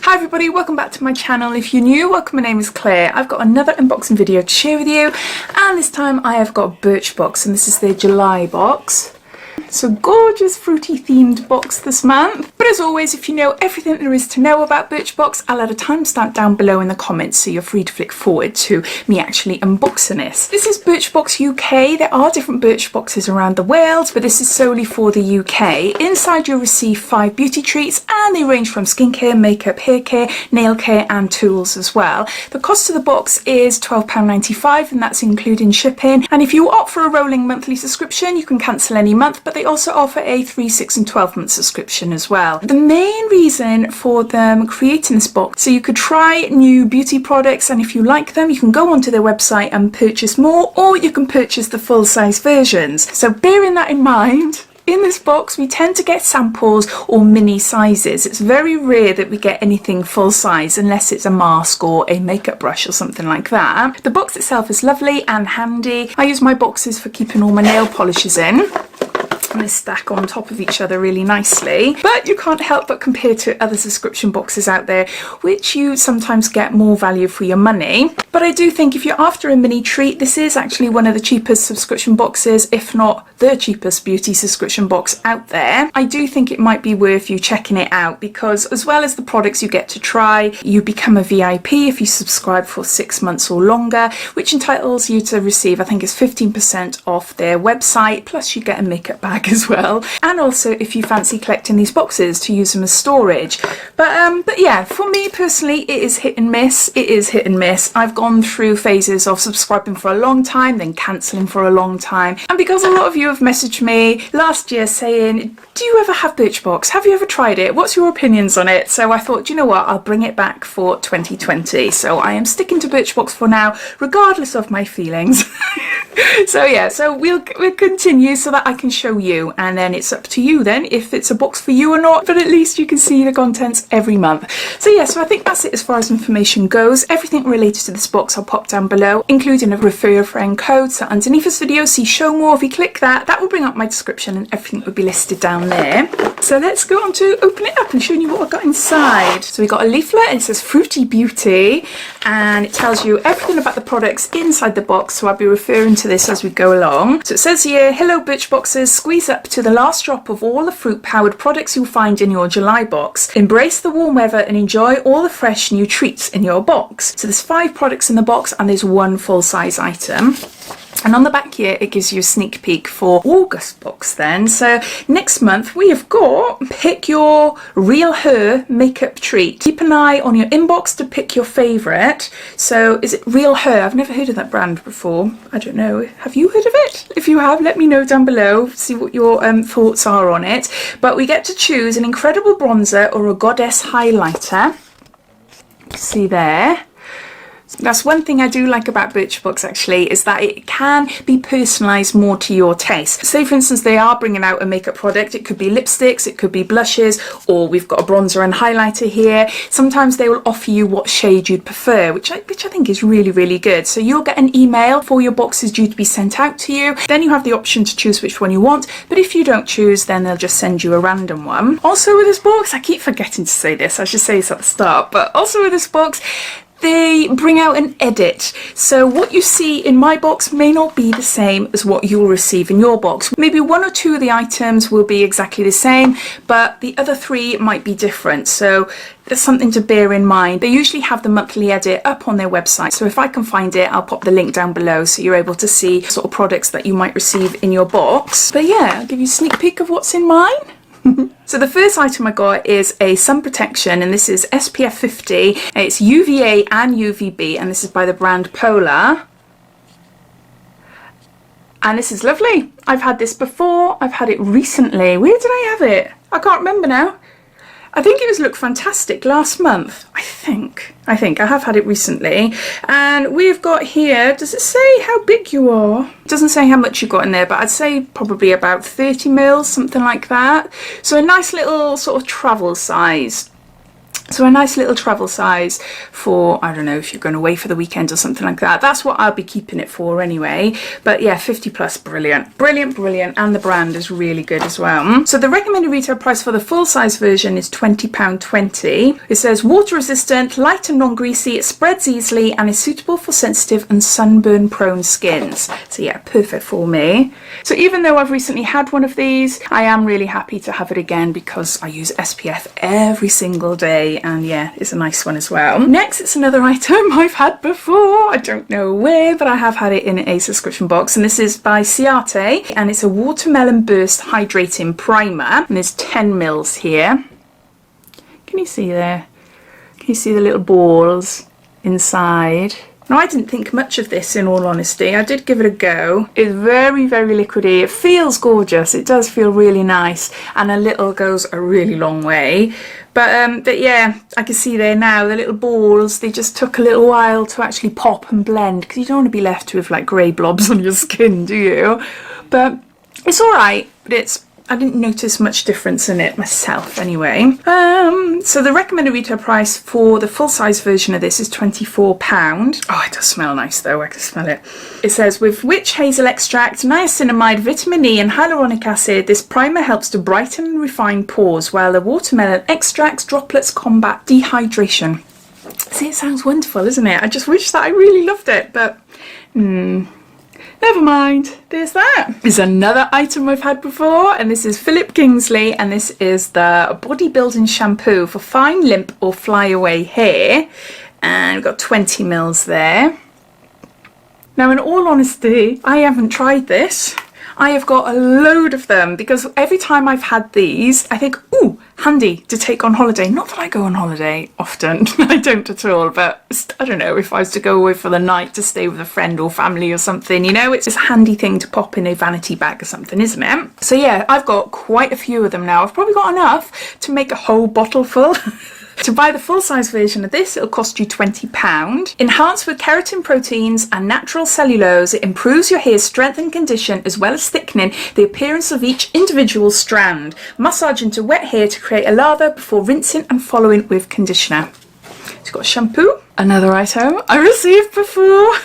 Hi everybody, welcome back to my channel. If you're new, welcome, my name is Claire. I've got another unboxing video to share with you, and this time I have got Birchbox, and this is their July box. So gorgeous fruity themed box this month. But as always, if you know everything there is to know about Birchbox, I'll add a timestamp down below in the comments so you're free to flick forward to me actually unboxing this. This is Birchbox UK. There are different Birchboxes around the world, but this is solely for the UK. Inside you'll receive 5 beauty treats, and they range from skincare, makeup, hair care, nail care and tools as well. The cost of the box is £12.95, and that's including shipping. And if you opt for a rolling monthly subscription, you can cancel any month, but they also offer a 3, 6 and 12 month subscription as well. The main reason for them creating this box, so you could try new beauty products, and if you like them you can go onto their website and purchase more, or you can purchase the full size versions. So bearing that in mind, in this box we tend to get samples or mini sizes. It's very rare that we get anything full size unless it's a mask or a makeup brush or something like that. The box itself is lovely and handy. I use my boxes for keeping all my nail polishes in. They stack on top of each other really nicely, but you can't help but compare to other subscription boxes out there, which you sometimes get more value for your money. But I do think if you're after a mini treat, this is actually one of the cheapest subscription boxes, if not the cheapest beauty subscription box out there. I do think it might be worth you checking it out, because as well as the products you get to try, you become a VIP if you subscribe for 6 months or longer, which entitles you to receive, I think it's 15% off their website, plus you get a makeup bag as well, and also if you fancy collecting these boxes to use them as storage. But yeah, for me personally it is hit and miss. It is hit and miss. I've gone through phases of subscribing for a long time, then cancelling for a long time, and because a lot of you have messaged me last year saying, do you ever have Birchbox? Have you ever tried it? What's your opinions on it? So I thought, you know what, I'll bring it back for 2020. So I am sticking to Birchbox for now, regardless of my feelings. So yeah, so we'll continue so that I can show you, and then it's up to you then if it's a box for you or not, but at least you can see the contents every month. So yeah, so I think that's it as far as information goes. Everything related to this box I'll pop down below, including a refer a friend code. So underneath this video, see show more. If you click that, that will bring up my description and everything will be listed down there. So let's go on to open it up and showing you what I've got inside. So we got a leaflet, and it says Fruity Beauty, and it tells you everything about the products inside the box, so I'll be referring to this as we go along. So it says here, hello Birchboxers, squeeze up to the last drop of all the fruit powered products you'll find in your July box. Embrace the warm weather and enjoy all the fresh new treats in your box. So there's 5 products in the box, and there's 1 full size item. And on the back here, it gives you a sneak peek for August box then. So next month we have got pick your real her makeup treat. Keep an eye on your inbox to pick your favourite. So is it Real Her? I've never heard of that brand before. I don't know. Have you heard of it? If you have, let me know down below. See what your thoughts are on it. But we get to choose an incredible bronzer or a goddess highlighter. See there. That's one thing I do like about Birchbox actually, is that it can be personalised more to your taste. Say for instance they are bringing out a makeup product, it could be lipsticks, it could be blushes, or we've got a bronzer and highlighter here. Sometimes they will offer you what shade you'd prefer, which I think is really, really good. So you'll get an email for your boxes due to be sent out to you. Then you have the option to choose which one you want, but if you don't choose, then they'll just send you a random one. Also with this box, I keep forgetting to say this, I should say this at the start, but also with this box, they bring out an edit. So what you see in my box may not be the same as what you'll receive in your box. Maybe 1 or 2 of the items will be exactly the same, but the other 3 might be different. So that's something to bear in mind. They usually have the monthly edit up on their website. So if I can find it, I'll pop the link down below so you're able to see sort of products that you might receive in your box. But yeah, I'll give you a sneak peek of what's in mine. So the first item I got is a sun protection, and this is SPF 50. It's UVA and UVB, and this is by the brand Polar. And this is lovely. I've had this before. I've had it recently. Where did I have it? I can't remember now. I think it was Look Fantastic last month. I think I have had it recently. And we've got here, does it say how big you are? It doesn't say how much you got in there, but I'd say probably about 30 mils, something like that. So a nice little sort of travel size. So a nice little travel size for, I don't know, if you're going away for the weekend or something like that. That's what I'll be keeping it for anyway. But yeah, 50 plus, brilliant. Brilliant, brilliant. And the brand is really good as well. So the recommended retail price for the full size version is £20.20. It says water resistant, light and non-greasy, it spreads easily and is suitable for sensitive and sunburn prone skins. So yeah, perfect for me. So even though I've recently had one of these, I am really happy to have it again because I use SPF every single day. And yeah, it's a nice one as well. Next, it's another item I've had before. I don't know where, but I have had it in a subscription box. And this is by Ciate. And it's a Watermelon Burst Hydrating Primer. And there's 10 mils here. Can you see there? Can you see the little balls inside? Now, I didn't think much of this, in all honesty. I did give it a go. It's very, very liquidy. It feels gorgeous. It does feel really nice. And a little goes a really long way. But yeah, I can see there now, the little balls, they just took a little while to actually pop and blend. Because you don't want to be left with like grey blobs on your skin, do you? But it's alright. But I didn't notice much difference in it myself anyway. So the recommended retail price for the full size version of this is £24. Oh, it does smell nice though, I can smell it. It says, with witch hazel extract, niacinamide, vitamin E and hyaluronic acid, this primer helps to brighten and refine pores, while the watermelon extracts droplets combat dehydration. See, it sounds wonderful, isn't it? I just wish that I really loved it, but never mind, there's that. There's another item I've had before, and this is Philip Kingsley, and this is the bodybuilding shampoo for fine, limp or flyaway hair. And we've got 20 mils there. Now, in all honesty, I haven't tried this. I have got a load of them because every time I've had these, I think, ooh, handy to take on holiday. Not that I go on holiday often, I don't at all, but I don't know, if I was to go away for the night to stay with a friend or family or something, you know, it's just a handy thing to pop in a vanity bag or something, isn't it? So yeah, I've got quite a few of them now. I've probably got enough to make a whole bottle full. To buy the full-size version of this, it'll cost you £20. Enhanced with keratin proteins and natural cellulose, it improves your hair's strength and condition as well as thickening the appearance of each individual strand. Massage into wet hair to create a lather before rinsing and following with conditioner. It's got shampoo. Another item I received before.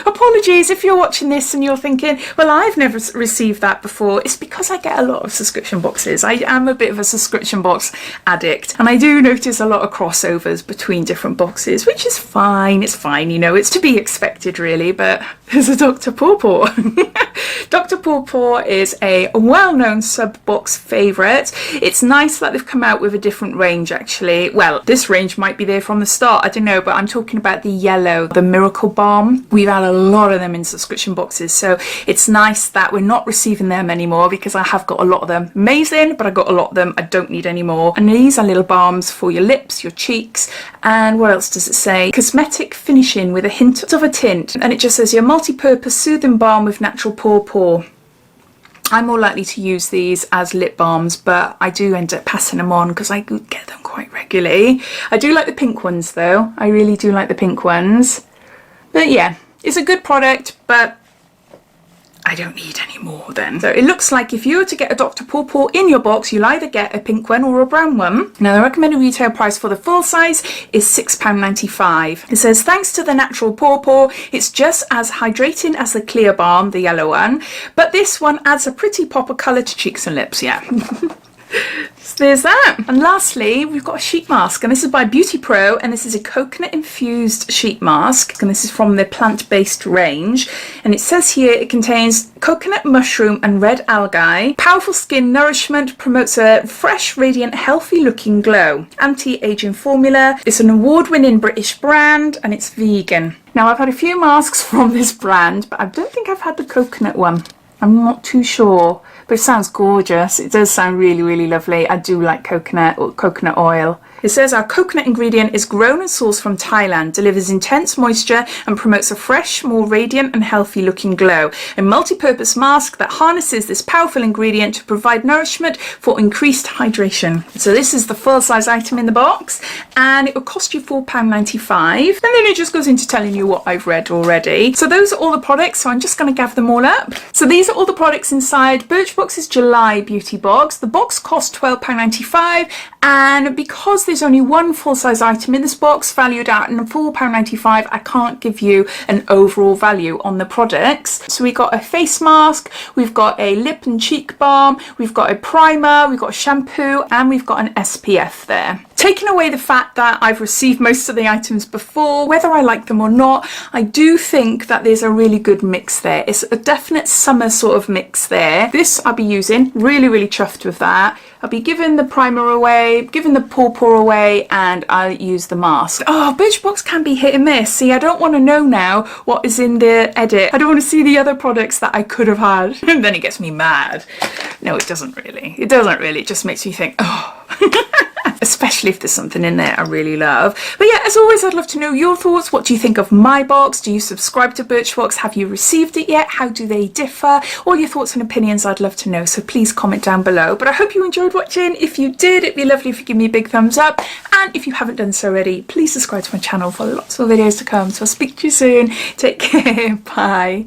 Apologies if you're watching this and you're thinking, well, I've never received that before. It's because I get a lot of subscription boxes. I am a bit of a subscription box addict, and I do notice a lot of crossovers between different boxes, which is fine. It's fine, you know, it's to be expected really, but there's a Dr. Pawpaw. Dr. Pawpaw is a well-known sub-box favourite. It's nice that they've come out with a different range actually. Well, this range might be there from the start, I don't know, but I'm talking about the yellow, the Miracle Balm. We've had a lot of them in subscription boxes, so it's nice that we're not receiving them anymore because I have got a lot of them. Amazing, but I got a lot of them. I don't need any more. And these are little balms for your lips, your cheeks, and what else does it say? Cosmetic finishing with a hint of a tint, and it just says your multi-purpose soothing balm with natural pawpaw. I'm more likely to use these as lip balms, but I do end up passing them on because I get them quite regularly. I do like the pink ones though. I really do like the pink ones. But yeah, it's a good product, but I don't need any more then. So it looks like if you were to get a Dr. Pawpaw in your box, you'll either get a pink one or a brown one. Now the recommended retail price for the full size is £6.95. It says, thanks to the natural pawpaw, it's just as hydrating as the clear balm, the yellow one, but this one adds a pretty pop of colour to cheeks and lips, yeah. So there's that. And lastly, we've got a sheet mask, and this is by Beauty Pro, and this is a coconut infused sheet mask, and this is from the plant-based range. And it says here it contains coconut, mushroom and red algae. Powerful skin nourishment, promotes a fresh, radiant, healthy looking glow. Anti-aging formula. It's an award-winning British brand and it's vegan. Now I've had a few masks from this brand, but I don't think I've had the coconut one. I'm not too sure, but it sounds gorgeous. It does sound really, really lovely. I do like coconut or coconut oil. It says our coconut ingredient is grown and sourced from Thailand, delivers intense moisture and promotes a fresh, more radiant and healthy looking glow. A multi-purpose mask that harnesses this powerful ingredient to provide nourishment for increased hydration. So this is the full size item in the box, and it will cost you £4.95. And then it just goes into telling you what I've read already. So those are all the products, so I'm just going to gather them all up. So these are all the products inside Birchbox's July beauty box. The box cost £12.95, and because because there's only one full-size item in this box valued at £4.95, I can't give you an overall value on the products. So we got a face mask, we've got a lip and cheek balm, we've got a primer, we've got a shampoo, and we've got an SPF there. Taking away the fact that I've received most of the items before, whether I like them or not, I do think that there's a really good mix there. It's a definite summer sort of mix there. This I'll be using, really chuffed with that. I'll be giving the primer away, giving the Pawpaw away, and I'll use the mask. Oh, Birchbox can be hit and miss. See, I don't want to know now what is in the edit. I don't want to see the other products that I could have had. And then it gets me mad. No, it doesn't really. It doesn't really. It just makes me think, oh. Especially if there's something in there I really love. But yeah, as always, I'd love to know your thoughts. What do you think of my box? Do you subscribe to Birchbox? Have you received it yet? How do they differ? All your thoughts and opinions I'd love to know, so please comment down below. But I hope you enjoyed watching. If you did, it'd be lovely if you give me a big thumbs up. And if you haven't done so already, please subscribe to my channel for lots of videos to come. So I'll speak to you soon. Take care. Bye.